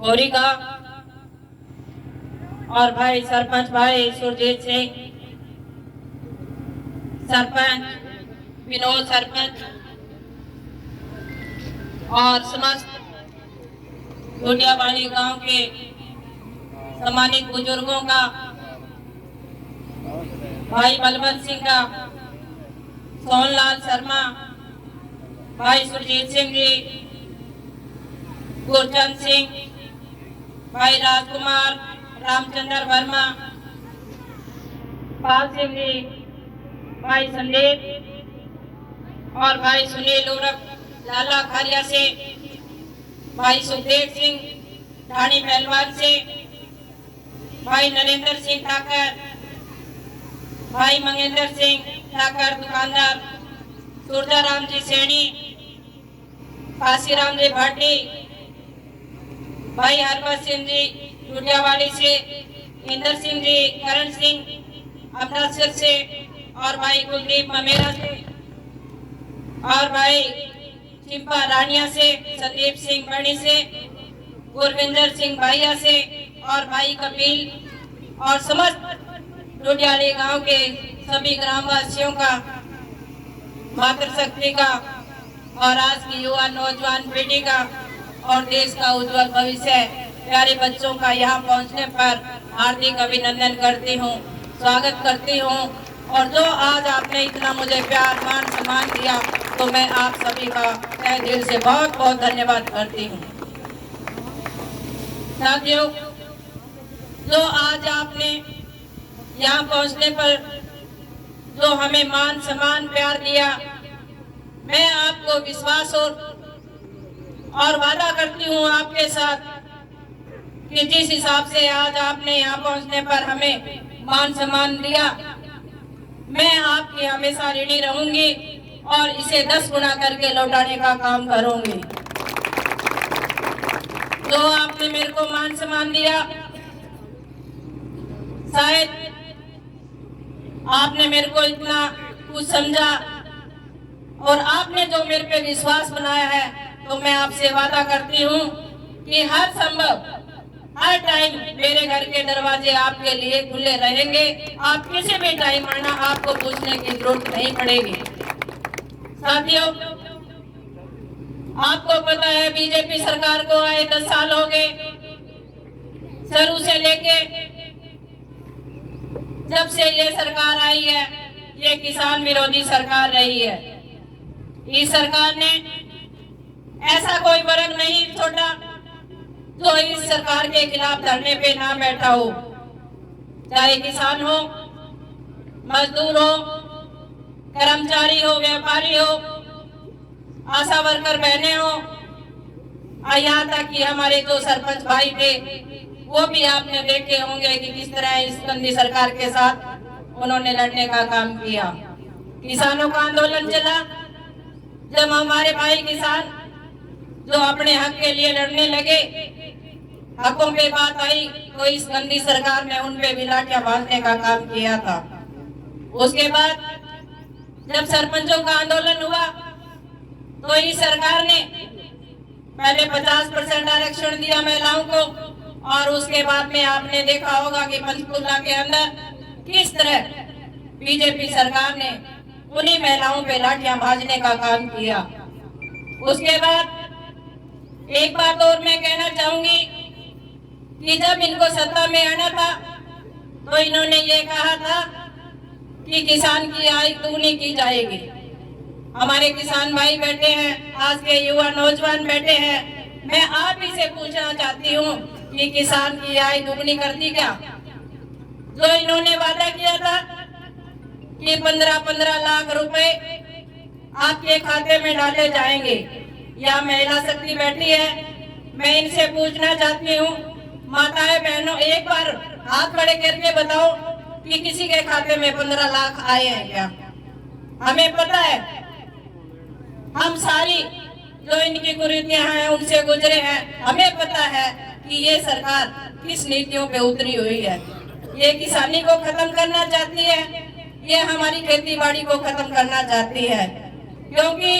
गौरिका और भाई सरपंच भाई सुरजीत सिंह, सरपंच विनोद सरपंच और समस्त गुडियावाली गांव के सम्मानित बुजुर्गों का, भाई बलवंत सिंह का, सोनलाल शर्मा, भाई सुरजीत सिंह जी, गुरचंद सिंह, भाई राजकुमार, रामचंद्र वर्मा, पाल सिंह जी, भाई संदीप और भाई सुनील उर्फ लाला खारिया से, भाई सुखदेव सिंह ढाणी पहलवान से, भाई नरेंद्र सिंह ठाकर, भाई मंगेंद्र सिंह ठाकर दुकानदार, सूरजाराम जी सैनी, काशीराम जी भाटी, भाई हरबत सिंह जी गुडियावाली से, इंदर सिंह जी, करण सिंह अमृतसर से और भाई कुलदीप ममेरा से और भाई चिंपा रानिया से, संदीप सिंह बणी से, गुरविंदर सिंह भाइया से और भाई कपिल और समस्त डोडियाली गांव के सभी ग्रामवासियों का, मातृशक्ति का और आज की युवा नौजवान पीढ़ी का और देश का उज्जवल भविष्य प्यारे बच्चों का यहाँ पहुँचने पर हार्दिक अभिनंदन करती हूँ, स्वागत करती हूँ। और जो आज आपने इतना मुझे प्यार मान सम्मान दिया तो मैं आप सभी का तहे दिल से बहुत बहुत धन्यवाद करती हूँ। साथियों, जो आज आपने यहाँ पहुँचने पर जो हमें मान सम्मान प्यार दिया, मैं आपको विश्वास और वादा करती हूँ आपके साथ कि जिस हिसाब से आज आपने यहाँ पहुँचने पर हमें मान सम्मान दिया, मैं आपकी हमेशा ऋणी रहूंगी और इसे 10 गुना करके लौटाने का काम करूंगी। जो आपने मेरे को मान सम्मान दिया, शायद आपने मेरे को इतना कुछ समझा और आपने जो मेरे पे विश्वास बनाया है, तो मैं आपसे वादा करती हूँ कि हर संभव हर टाइम मेरे घर के दरवाजे आपके लिए खुले रहेंगे। आप किसी भी टाइम आना, आपको पूछने की जरूरत नहीं पड़ेगी। साथियों, आपको पता है बीजेपी सरकार को आए 10 साल हो गए। शुरू से लेके जब से ये सरकार आई है, ये किसान विरोधी सरकार रही है। इस सरकार ने ऐसा कोई वर्ग नहीं छोड़ा जो इस सरकार के खिलाफ धरने पे ना बैठा हो, चाहे किसान हो, मजदूर हो, कर्मचारी हो, व्यापारी हो, आशा वर्कर बहने हो, और यहाँ तक कि हमारे जो सरपंच भाई थे वो भी आपने देखे होंगे कि किस तरह इस गंदी सरकार के साथ उन्होंने लड़ने का काम किया। किसानों का आंदोलन चला, जब हमारे भाई किसान जो अपने हक के लिए लड़ने लगे, हकों पे बात आई तो इस गंदी सरकार ने उन पे भी लाठियां बांधने का काम किया था। उसके बाद जब सरपंचों का आंदोलन हुआ तो इस सरकार ने पहले 50% आरक्षण दिया महिलाओं को और उसके बाद में आपने देखा होगा कि पंचकुला के अंदर किस तरह बीजेपी सरकार ने उन्हीं महिलाओं पे लाठियां भाजने का काम किया। उसके बाद एक बात और मैं कहना चाहूंगी कि जब इनको सत्ता में आना था तो इन्होंने ये कहा था कि किसान की आय दुगनी की जाएगी। हमारे किसान भाई बैठे हैं, आज के युवा नौजवान बैठे हैं, मैं आप ही से पूछना चाहती हूँ कि किसान की आय दुगनी कर दी क्या? जो इन्होंने वादा किया था कि 15-15 लाख रुपए आपके खाते में डाले जाएंगे, या महिला शक्ति बैठी है, मैं इनसे पूछना चाहती हूँ, माताएं बहनों, एक बार हाथ खड़े करके बताओ कि किसी के खाते में 15 लाख आए हैं क्या? हमें पता है, हम सारी जो इनकी कुरीतियां हैं उनसे गुजरे हैं, हमें पता है कि ये सरकार किस नीतियों पे उतरी हुई है। ये किसानी को खत्म करना चाहती है, ये हमारी खेती बाड़ी को खत्म करना चाहती है, क्योंकि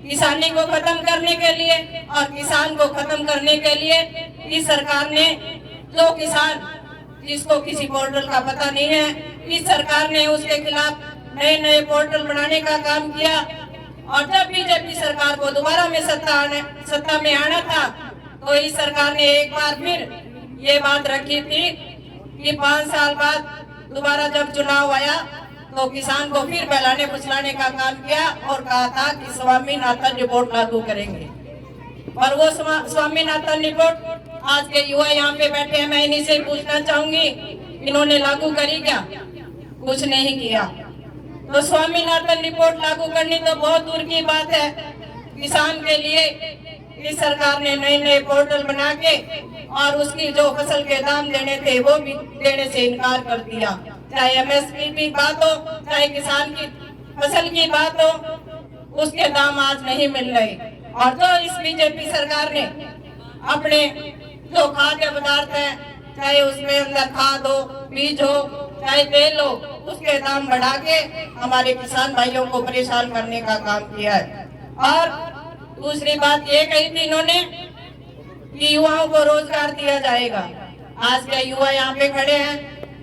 किसानी को खत्म करने के लिए और किसान को खत्म करने के लिए इस सरकार ने जो किसान जिसको किसी पोर्टल का पता नहीं है, इस सरकार ने उसके खिलाफ नए नए पोर्टल बनाने का काम किया। और जब बीजेपी सरकार को दोबारा में सत्ता में आना था तो इस सरकार ने एक बार फिर ये बात रखी थी कि 5 साल बाद दोबारा जब चुनाव आया तो किसान को फिर बहलाने फुसलाने का काम किया और कहा था कि स्वामीनाथन रिपोर्ट लागू करेंगे। और वो स्वामीनाथन रिपोर्ट आज के युवा यहाँ पे बैठे हैं, मैं इन्हीं से पूछना चाहूंगी, इन्होंने लागू करी क्या? कुछ नहीं किया। तो स्वामीनाथन रिपोर्ट लागू करनी तो बहुत दूर की बात है। किसान के लिए इस सरकार ने नए नए पोर्टल बना के और उसकी जो फसल के दाम देने थे वो भी देने से इनकार कर दिया। चाहे एमएसपी की बात हो, चाहे किसान की फसल की बात हो, उसके दाम आज नहीं मिल रहे। और जो इस बीजेपी सरकार ने अपने जो खाद्य पदार्थ है, चाहे उसमें अंदर खाद हो, बीज हो, चाहे तेल हो, उसके दाम बढ़ा के हमारे किसान भाइयों को परेशान करने का काम किया है। और दूसरी बात ये कही थी इन्होंने कि युवाओं को रोजगार दिया जाएगा। आज के युवा यहाँ पे खड़े हैं,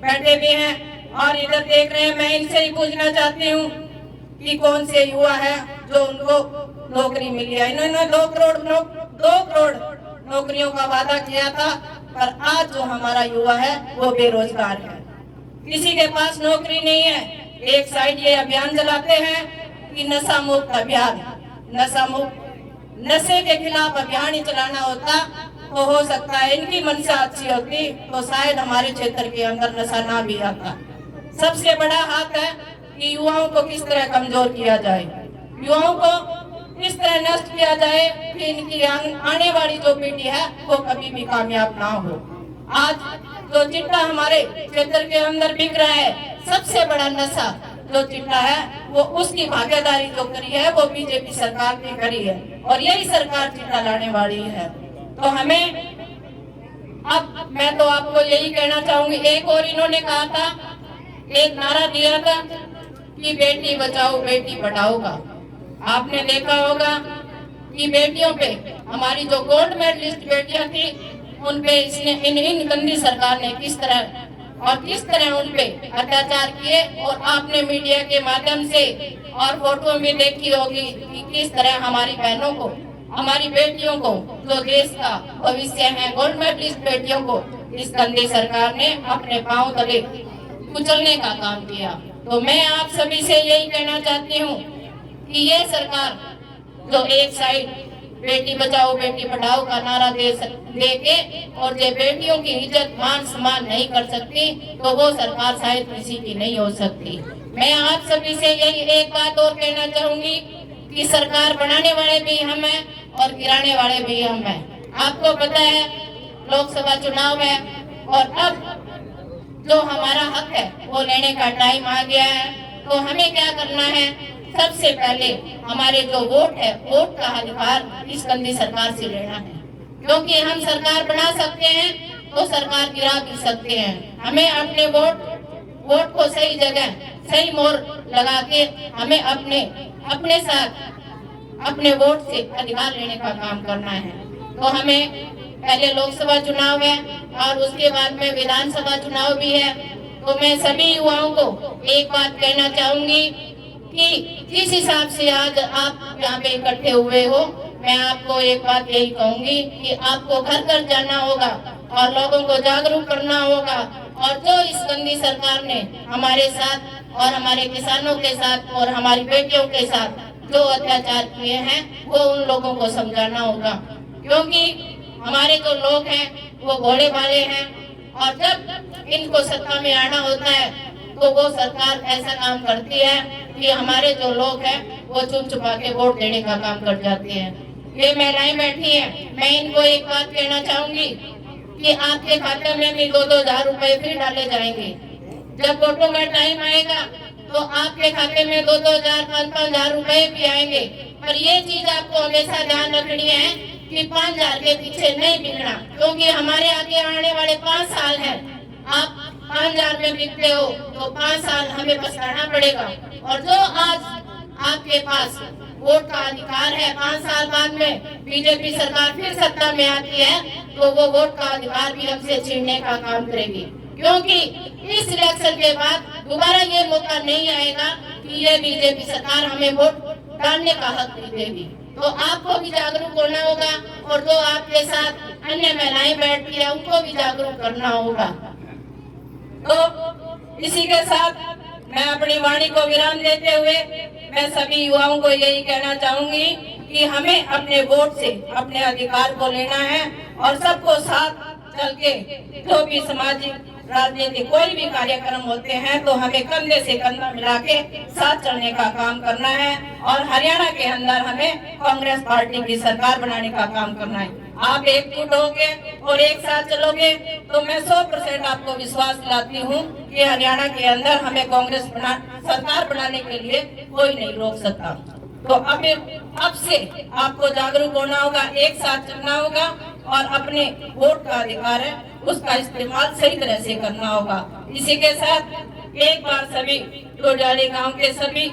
बैठे भी हैं और इधर देख रहे हैं। मैं इनसे ही पूछना चाहती हूँ कि कौन से युवा है जो उनको नौकरी मिली है। इन्होंने 2 करोड़ नौकरियों का वादा किया था, पर आज जो हमारा युवा है वो बेरोजगार है, किसी के पास नौकरी नहीं है। एक साइड ये अभियान चलाते हैं कि नशा मुक्त अभियान, नशे के खिलाफ अभियान ही चलाना होता तो हो सकता है इनकी मंशा अच्छी होती तो शायद हमारे क्षेत्र के अंदर नशा ना भी आता। सबसे बड़ा हाथ है कि युवाओं को किस तरह कमजोर किया जाए, युवाओं को किस तरह नष्ट किया जाए कि इनकी आने वाली जो पीढ़ी है वो कभी भी कामयाब ना हो। आज जो चिट्टा हमारे क्षेत्र के अंदर बिक रहा है, सबसे बड़ा नशा जो चिट्टा है वो उसकी भागीदारी जो करी है वो बीजेपी सरकार ने करी है और यही सरकार चिट्टा लाने वाली है। तो हमें अब मैं तो आपको यही कहना चाहूंगी, एक और इन्होंने कहा था, एक नारा दिया था कि बेटी बचाओ बेटी पढ़ाओ का। आपने देखा होगा कि बेटियों पे, हमारी जो गोल्ड मेडलिस्ट बेटियां थी उन पे इसने इन गंदी सरकार ने किस तरह उन पे अत्याचार किए। और आपने मीडिया के माध्यम से और फोटो में देखी होगी कि किस तरह हमारी बहनों को, हमारी बेटियों को, जो देश का भविष्य है, गोल्ड मेडलिस्ट बेटियों को इस गंदी सरकार ने अपने पांव तले कुचलने का काम किया। तो मैं आप सभी से यही कहना चाहती हूँ कि ये सरकार जो एक साइड बेटी बचाओ बेटी पढ़ाओ का नारा दे के और जो बेटियों की इज्जत मान सम्मान नहीं कर सकती तो वो सरकार शायद किसी की नहीं हो सकती। मैं आप सभी से यही एक बात और कहना चाहूंगी कि सरकार बनाने वाले भी हम हैं और गिराने वाले भी हम हैं। आपको पता है लोकसभा चुनाव है और अब जो हमारा हक है वो लेने का टाइम आ गया है। तो हमें क्या करना है, सबसे पहले हमारे जो वोट है, वोट का अधिकार इस गंदी सरकार से लेना है, क्योंकि हम सरकार बना सकते हैं तो सरकार गिरा भी सकते हैं। हमें अपने वोट को सही जगह सही मोड़ लगा के हमें अपने साथ अपने वोट से अधिकार लेने का काम करना है। तो हमें पहले लोकसभा चुनाव है और उसके बाद में विधानसभा चुनाव भी है। तो मैं सभी युवाओं को एक बात कहना चाहूंगी कि जिस हिसाब से आज आप यहाँ पे इकट्ठे हुए हो, मैं आपको एक बात यही कहूंगी कि आपको घर घर जाना होगा और लोगों को जागरूक करना होगा। और जो इस गंदी सरकार ने हमारे साथ और हमारे किसानों के साथ और हमारी बेटियों के साथ जो अत्याचार किए हैं वो उन लोगों को समझाना होगा, क्योंकि हमारे जो लोग हैं वो भोले भाले हैं और जब इनको सत्ता में आना होता है तो वो सरकार ऐसा काम करती है कि हमारे जो लोग हैं वो चुप छुपा के वोट देने का काम कर जाते हैं। ये महिलाएं बैठी हैं, मैं इनको एक बात कहना चाहूंगी कि आपके खाते में भी 2-2 हजार रुपए फिर डाले जाएंगे। जब वोटों का टाइम आएगा तो आपके खाते में 2-2 हजार 5-5 हजार रुपए भी आएंगे। पर ये चीज आपको हमेशा ध्यान रखनी है कि 5 हजार के पीछे नहीं बिकना, क्योंकि हमारे आगे आने वाले 5 साल है। आप 5 हजार में बिकते हो तो 5 साल हमें पछताना पड़ेगा। और जो आज आपके पास वोट का अधिकार है। 5 साल बाद में बीजेपी सरकार फिर सत्ता में आती है तो वो वोट का अधिकार भी हमसे छीनने का काम करेगी, क्योंकि इस इलेक्शन के बाद दोबारा ये मौका नहीं आएगा कि ये बीजेपी सरकार हमें वोट डालने का हक नहीं देगी। तो आपको भी जागरूक होना होगा और जो आपके साथ अन्य महिलाएं बैठती है उनको भी जागरूक करना होगा। तो इसी के साथ मैं अपनी वाणी को विराम देते हुए मैं सभी युवाओं को यही कहना चाहूंगी कि हमें अपने वोट से अपने अधिकार को लेना है और सबको साथ चल के जो भी सामाजिक राजनीतिक कोई भी कार्यक्रम होते हैं तो हमें कंधे से कंधा मिला के साथ चलने का काम करना है और हरियाणा के अंदर हमें कांग्रेस पार्टी की सरकार बनाने का काम करना है। आप एकजुट होगे और एक साथ चलोगे तो मैं 100% आपको विश्वास दिलाती हूँ कि हरियाणा के अंदर हमें कांग्रेस सरकार बनाने के लिए कोई नहीं रोक सकता। तो अब से आपको जागरूक होना होगा, एक साथ चलना होगा और अपने वोट का अधिकार है उसका इस्तेमाल सही तरह से करना होगा। इसी के साथ एक बार सभी डोडाली गांव के सभी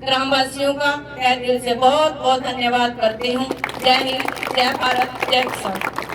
ग्रामवासियों का तहे दिल से बहुत बहुत धन्यवाद करती हूँ। जय हिंद, जय भारत, जय किसान।